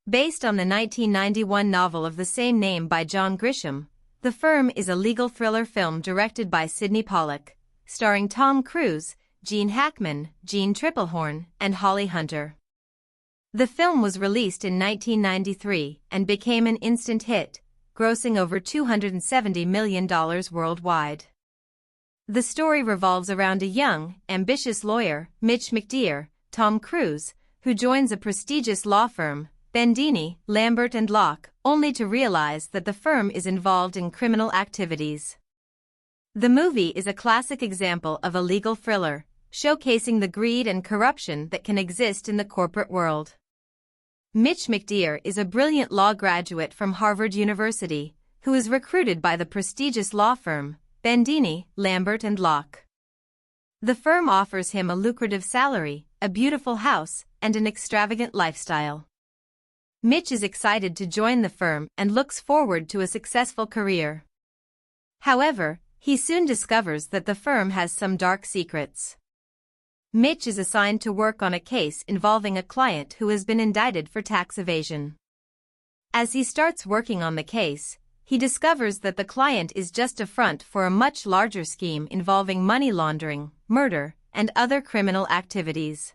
Based on the 1991 novel of the same name by John Grisham, The Firm is a legal thriller film directed by Sydney Pollack, starring Tom Cruise, Gene Hackman, Jean Tripplehorn, and Holly Hunter. The film was released in 1993 and became an instant hit, grossing over $270 million worldwide. The story revolves around a young, ambitious lawyer, Mitch McDeere, Tom Cruise, who joins a prestigious law firm, Bendini, Lambert & Locke, only to realize that the firm is involved in criminal activities. The movie is a classic example of a legal thriller, showcasing the greed and corruption that can exist in the corporate world. Mitch McDeere is a brilliant law graduate from Harvard University, who is recruited by the prestigious law firm, Bendini, Lambert & Locke. The firm offers him a lucrative salary, a beautiful house, and an extravagant lifestyle. Mitch is excited to join the firm and looks forward to a successful career. However, he soon discovers that the firm has some dark secrets. Mitch is assigned to work on a case involving a client who has been indicted for tax evasion. As he starts working on the case, he discovers that the client is just a front for a much larger scheme involving money laundering, murder, and other criminal activities.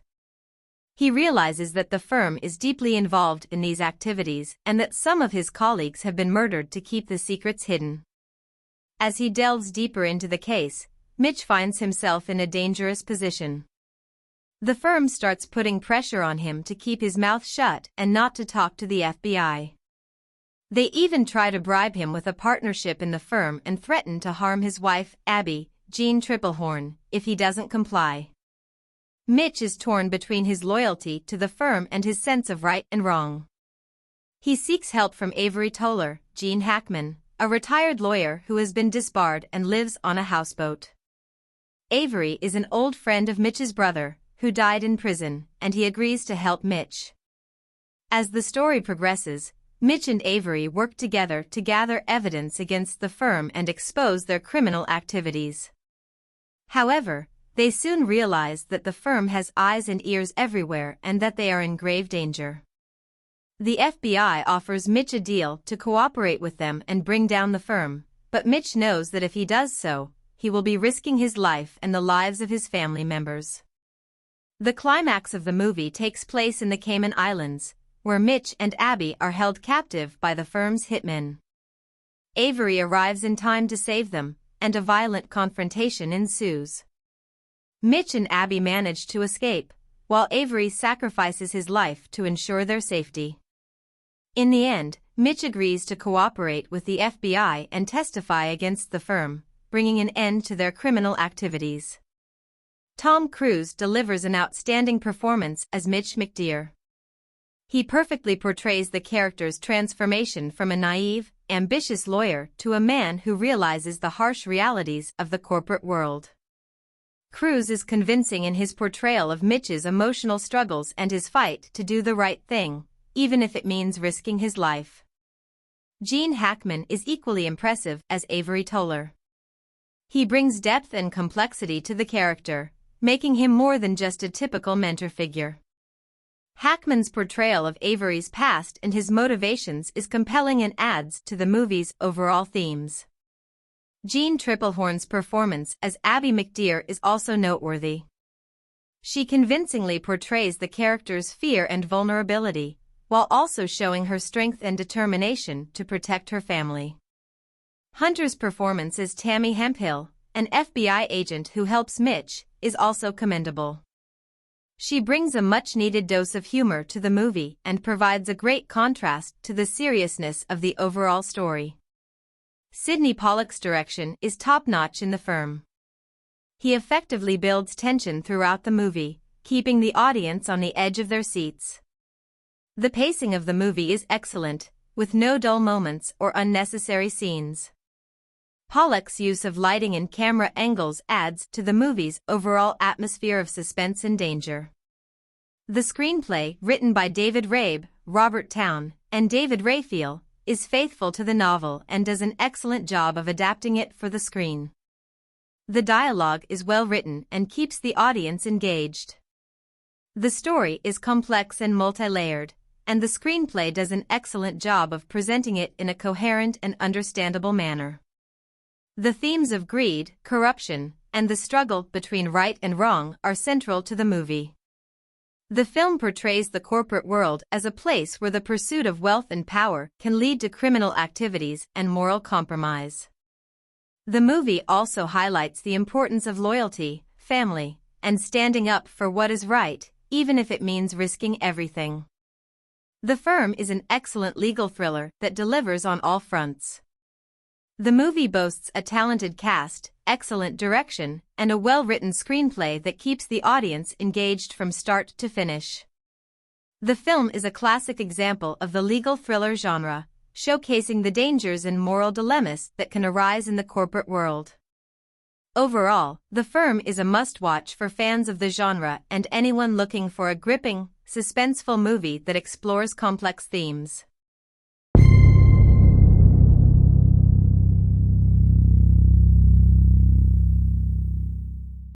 He realizes that the firm is deeply involved in these activities and that some of his colleagues have been murdered to keep the secrets hidden. As he delves deeper into the case, Mitch finds himself in a dangerous position. The firm starts putting pressure on him to keep his mouth shut and not to talk to the FBI. They even try to bribe him with a partnership in the firm and threaten to harm his wife, Abby, Jean Tripplehorn, if he doesn't comply. Mitch is torn between his loyalty to the firm and his sense of right and wrong. He seeks help from Avery Tolar, Gene Hackman, a retired lawyer who has been disbarred and lives on a houseboat. Avery is an old friend of Mitch's brother, who died in prison, and he agrees to help Mitch. As the story progresses, Mitch and Avery work together to gather evidence against the firm and expose their criminal activities. However, they soon realize that the firm has eyes and ears everywhere and that they are in grave danger. The FBI offers Mitch a deal to cooperate with them and bring down the firm, but Mitch knows that if he does so, he will be risking his life and the lives of his family members. The climax of the movie takes place in the Cayman Islands, where Mitch and Abby are held captive by the firm's hitmen. Avery arrives in time to save them, and a violent confrontation ensues. Mitch and Abby manage to escape, while Avery sacrifices his life to ensure their safety. In the end, Mitch agrees to cooperate with the FBI and testify against the firm, bringing an end to their criminal activities. Tom Cruise delivers an outstanding performance as Mitch McDeere. He perfectly portrays the character's transformation from a naive, ambitious lawyer to a man who realizes the harsh realities of the corporate world. Cruise is convincing in his portrayal of Mitch's emotional struggles and his fight to do the right thing, even if it means risking his life. Gene Hackman is equally impressive as Avery Tolar. He brings depth and complexity to the character, making him more than just a typical mentor figure. Hackman's portrayal of Avery's past and his motivations is compelling and adds to the movie's overall themes. Jean Tripplehorn's performance as Abby McDeere is also noteworthy. She convincingly portrays the character's fear and vulnerability, while also showing her strength and determination to protect her family. Hunter's performance as Tammy Hemphill, an FBI agent who helps Mitch, is also commendable. She brings a much-needed dose of humor to the movie and provides a great contrast to the seriousness of the overall story. Sydney Pollack's direction is top-notch in The Firm. He effectively builds tension throughout the movie, keeping the audience on the edge of their seats. The pacing of the movie is excellent, with no dull moments or unnecessary scenes. Pollack's use of lighting and camera angles adds to the movie's overall atmosphere of suspense and danger. The screenplay, written by David Rabe, Robert Towne, and David Raphael, is faithful to the novel and does an excellent job of adapting it for the screen. The dialogue is well written and keeps the audience engaged. The story is complex and multi-layered, and the screenplay does an excellent job of presenting it in a coherent and understandable manner. The themes of greed, corruption, and the struggle between right and wrong are central to the movie. The film portrays the corporate world as a place where the pursuit of wealth and power can lead to criminal activities and moral compromise. The movie also highlights the importance of loyalty, family, and standing up for what is right, even if it means risking everything. The Firm is an excellent legal thriller that delivers on all fronts. The movie boasts a talented cast, excellent direction, and a well-written screenplay that keeps the audience engaged from start to finish. The film is a classic example of the legal thriller genre, showcasing the dangers and moral dilemmas that can arise in the corporate world. Overall, The Firm is a must-watch for fans of the genre and anyone looking for a gripping, suspenseful movie that explores complex themes.